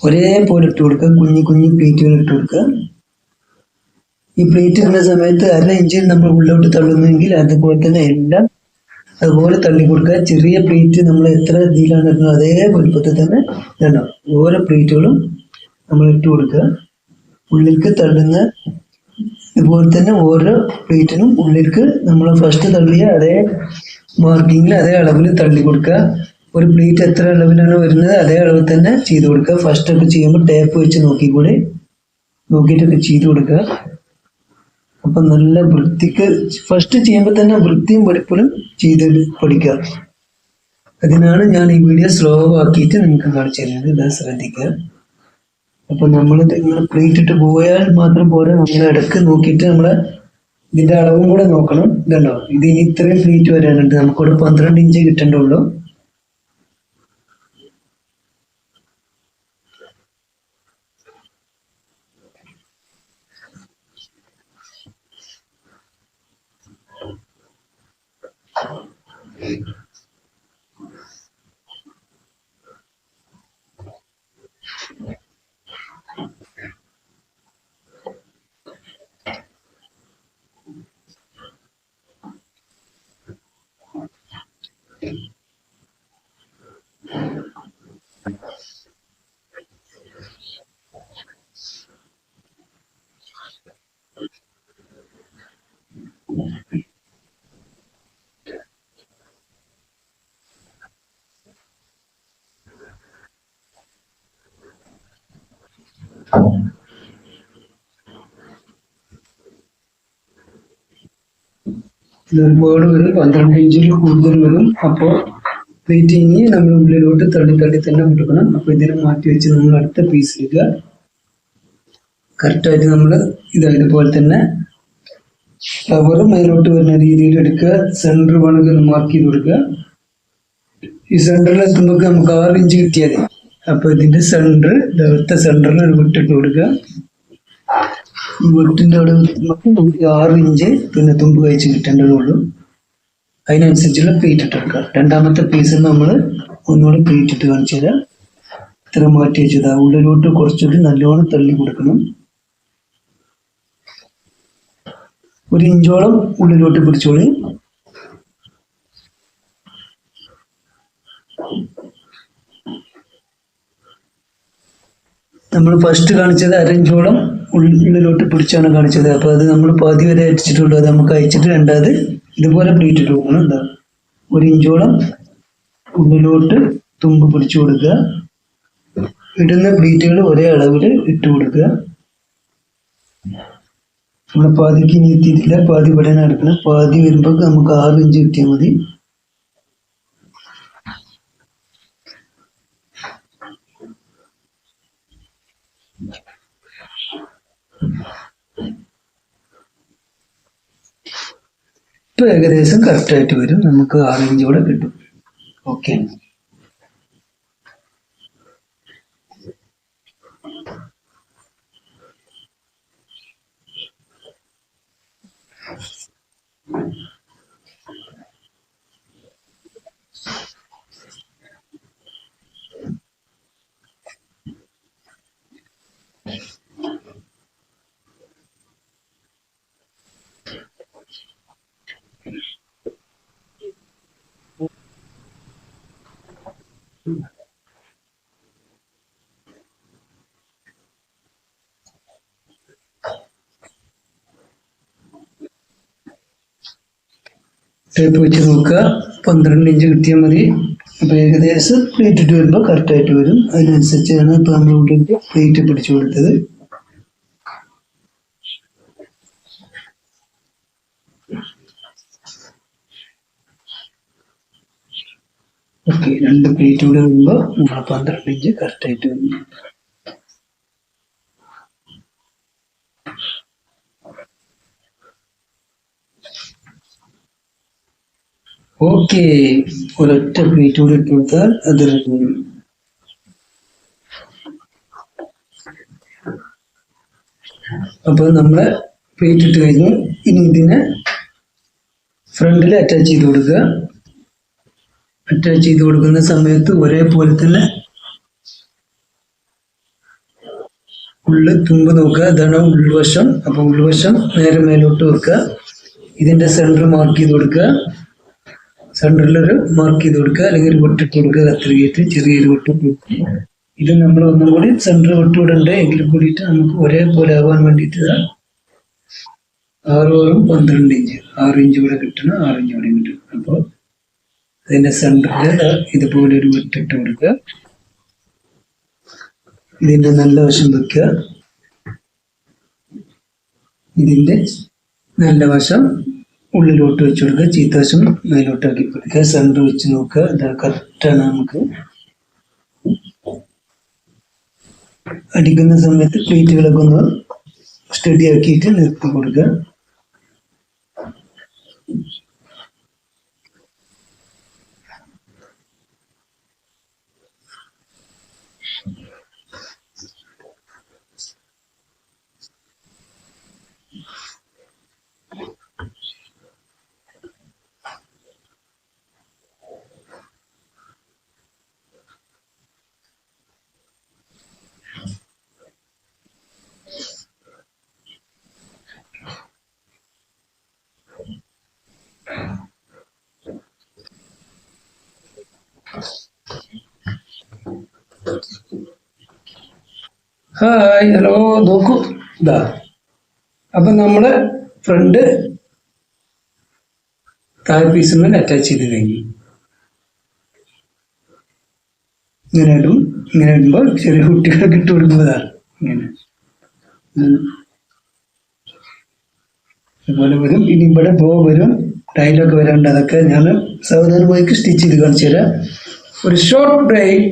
ഒരേപോലെ ഇട്ട് കൊടുക്കുക. കുഞ്ഞു കുഞ്ഞു പ്ലേറ്റുകൾ ഇട്ട് കൊടുക്കുക. ഈ പ്ലേറ്റ് ഇടുന്ന സമയത്ത് 1/2 ഇഞ്ച് നമ്മൾ ഉള്ളോട്ട് തള്ളുന്നെങ്കിൽ അതുപോലെ തന്നെ എല്ലാം അതുപോലെ തള്ളി കൊടുക്കുക. ചെറിയ പ്ലേറ്റ് നമ്മൾ എത്ര ഇതിലാണ് ഇടുന്നത് അതേ വലുപ്പത്തിൽ തന്നെ ഇടണം. ഓരോ പ്ലേറ്റുകളും നമ്മൾ ഇട്ട് കൊടുക്കുക. ഉള്ളിലേക്ക് തള്ളുന്ന ഇതുപോലെ തന്നെ ഓരോ പ്ലേറ്റിനും ഉള്ളിലേക്ക് നമ്മൾ ഫസ്റ്റ് തള്ളിയ അതേ മാർക്കിങ്ങിൽ അതേ അളവിൽ തള്ളി കൊടുക്കുക. ഒരു പ്ലേറ്റ് എത്ര അളവിലാണ് വരുന്നത് അതേ അളവിൽ തന്നെ ചെയ്ത് കൊടുക്കുക. ഫസ്റ്റ് ഒക്കെ ചെയ്യുമ്പോൾ ടേപ്പ് വെച്ച് നോക്കിയിട്ടൊക്കെ ചെയ്ത് കൊടുക്കുക. അപ്പം നല്ല വൃത്തിക്ക് ഫസ്റ്റ് ചെയ്യുമ്പോൾ തന്നെ വൃത്തിയും വെടിപ്പും ചെയ്ത് പഠിക്കുക. അതിനാണ് ഞാൻ ഈ വീഡിയോ സ്ലോ ആക്കിയിട്ട് നിങ്ങൾക്ക് കാണിച്ചു തരുന്നത്. ഇത് ശ്രദ്ധിക്കുക. അപ്പൊ നമ്മളിത് ഇങ്ങനെ പ്ലേറ്റ് ഇട്ട് പോയാൽ മാത്രം പോരാ, നമ്മൾ ഇടയ്ക്ക് നോക്കിയിട്ട് നമ്മളെ ഇതിന്റെ അളവും കൂടെ നോക്കണം. ഇതുണ്ടോ, ഇത് ഇനി ഇത്രയും പ്ലേറ്റ് വരാനുണ്ട്. നമുക്കിവിടെ 12 ഇഞ്ച് കിട്ടേണ്ടുള്ളൂ. ഇതൊരുപാട് വരും, 12 ഇഞ്ചിൽ കൂടുതൽ വരും. അപ്പോൾ പ്ലേറ്റ് ഇനി നമ്മൾ ഉള്ളിലോട്ട് തള്ളി തള്ളി തന്നെ കൊടുക്കണം. അപ്പോൾ ഇതിനെ മാറ്റി വെച്ച് നമ്മൾ അടുത്ത പീസ് ഇടുക. കറക്റ്റായിട്ട് നമ്മൾ ഇതുപോലെ തന്നെ ഫ്ലവർ മേലോട്ട് വരുന്ന രീതിയിൽ എടുക്കുക. സെൻറ്റർ വേണമെങ്കിൽ മാർക്ക് ചെയ്ത് കൊടുക്കുക. ഈ സെൻറ്ററിൽ എത്തുമ്പോൾ നമുക്ക് 6 ഇഞ്ച് കിട്ടിയാൽ മതി. അപ്പോൾ ഇതിന്റെ സെൻറ്റർ ഇവിടുത്തെ സെൻറ്ററിൽ ഒരു വിട്ടിട്ട് കൊടുക്കുക. ഈ വെട്ടിൻ്റെ അവിടെ നമുക്ക് 6 ഇഞ്ച് പിന്നെ തുമ്പ് കഴിച്ച് കിട്ടേണ്ടതുള്ളൂ. അതിനനുസരിച്ചുള്ള പ്ലേറ്റ് ഇട്ട് എടുക്കുക. രണ്ടാമത്തെ പീസിൽ നമ്മൾ ഒന്നുകൂടെ പ്ലേറ്റ് ഇട്ട് കാണിച്ചു തരാം. ഇത്ര മാറ്റി വെച്ചതാ. ഉള്ളിലോട്ട് കുറച്ചുകൂടി നല്ലോണം തള്ളി കൊടുക്കണം. 1 ഇഞ്ചോളം ഉള്ളിലോട്ട് പിടിച്ചോളി. നമ്മൾ ഫസ്റ്റ് കാണിച്ചത് 1/2 ഇഞ്ചോളം ഉള്ളിലോട്ട് പിടിച്ചാണ് കാണിച്ചത്. അപ്പോൾ അത് നമ്മൾ പാതി വരെ അടിച്ചിട്ടുള്ളൂ. അത് നമുക്ക് അയച്ചിട്ട് രണ്ടാമത് ഇതുപോലെ പ്ലേറ്റ് ഇട്ട് കൊടുക്കണം. എന്താ 1 ഇഞ്ചോളം ഉള്ളിലോട്ട് തുമ്പ് പിടിച്ചു കൊടുക്കുക. ഇടുന്ന പ്ലേറ്റുകൾ ഒരേ അളവിൽ ഇട്ട് കൊടുക്കുക. നമ്മൾ പാതിക്ക് ഇനി എത്തിയിട്ടില്ല, പാതി ഇവിടെ എടുക്കണം. പാതി വരുമ്പോൾ നമുക്ക് 6 ഇഞ്ച് കിട്ടിയാൽ മതി. ഇപ്പൊ ഏകദേശം കറക്റ്റായിട്ട് വരും. നമുക്ക് 6 ഇഞ്ചോടെ കിട്ടും. ഓക്കെ, ടേപ്പ് വെച്ച് നോക്കുക. 12 ഇഞ്ച് കിട്ടിയാൽ മതി. അപ്പോൾ ഏകദേശം പ്ലേറ്റ് ഇട്ട് വരുമ്പോൾ കറക്റ്റായിട്ട് വരും. അതിനനുസരിച്ചാണ് ഇപ്പോൾ നമ്മൾ ഉള്ളിൽ പ്ലേറ്റ് പിടിച്ചു കൊടുത്തത്. ഓക്കെ, 2 പ്ലേറ്റ് കൂടെ വരുമ്പോൾ നമ്മൾ 12 ഇഞ്ച് കറക്റ്റായിട്ട് വരും. ഓക്കെ, ഒരൊറ്റ പ്ലേറ്റ് കൂടി ഇട്ട് കൊടുത്താൽ അത് റെഡി. അപ്പോൾ നമ്മളെ പ്ലേറ്റ് ഇട്ട് കഴിഞ്ഞു. ഇനി ഇതിനെ ഫ്രണ്ടിൽ അറ്റാച്ച് ചെയ്ത് കൊടുക്കുക. അറ്റാച്ച് ചെയ്ത് കൊടുക്കുന്ന സമയത്ത് ഒരേപോലെ തന്നെ ഉള്ളു തുമ്പ് നോക്കുക, ഇതാണ് ഉൾവശം. അപ്പോൾ ഉൾവശം നേരെ മേലോട്ട് വെക്കുക. ഇതിന്റെ സെന്റർ മാർക്ക് ചെയ്ത് കൊടുക്കുക. സെന്ററിലൊരു മാർക്ക് ചെയ്ത് കൊടുക്കുക, അല്ലെങ്കിൽ ഒരു വെട്ടിട്ട് കൊടുക്കുക. കത്രികയിട്ട് ചെറിയൊരു വെട്ടിട്ട് കൊടുക്കുക. ഇത് നമ്മൾ ഒന്നും കൂടി സെന്റർ വെട്ടുവിടണ്ടേ എങ്കിലും കൂടിയിട്ട് നമുക്ക് ഒരേപോലെ ആവാൻ വേണ്ടിയിട്ട് 6 ഓറും 12 ഇഞ്ച്, 6 ഇഞ്ച് കൂടെ കിട്ടണം, 6 ഇഞ്ച് കൂടെ കിട്ടണം. അപ്പോൾ അതിന്റെ സെന്ററിൽ ഇതുപോലെ ഒരു വെട്ടിട്ട് കൊടുക്കുക. ഇതിന്റെ നല്ല വശം വെക്കുക. ഇതിന്റെ നല്ല വശം ഉള്ളിലോട്ട് വെച്ച് കൊടുക്കുക, ചീത്ത വശം മേലോട്ടാക്കി കൊടുക്കുക. സെന്റർ വെച്ച് നോക്കുക, ഇതാ കറക്റ്റാണ്. നമുക്ക് അടിക്കുന്ന സമയത്ത് പ്ലേറ്റുകളൊക്കെ ഒന്ന് സ്റ്റഡി ആക്കിയിട്ട് നിർത്തി കൊടുക്കുക. ഹായ്, ഹലോ, നോക്കൂ. ഇതാ അപ്പൊ നമ്മള് ഫ്രണ്ട് താഴെ പീസുകൾ അറ്റാച്ച് ചെയ്ത് കഴിഞ്ഞു. ഇങ്ങനെ ഇടും. ഇങ്ങനെ ഇടുമ്പോൾ ചെറിയ കുട്ടികൾക്ക് ഇട്ട് കൊടുക്കുന്നതാണ്. ഇങ്ങനെ അതുപോലെ വരും. ഇനി ഇവിടെ ബോ വരും, ടൈലൊക്കെ വരാണ്ട്. അതൊക്കെ ഞാൻ സാവധാനമായിട്ട് സ്റ്റിച്ച് ചെയ്ത് കാണിച്ചു തരാം. ഒരു ഷോർട്ട് ബ്രേക്ക്.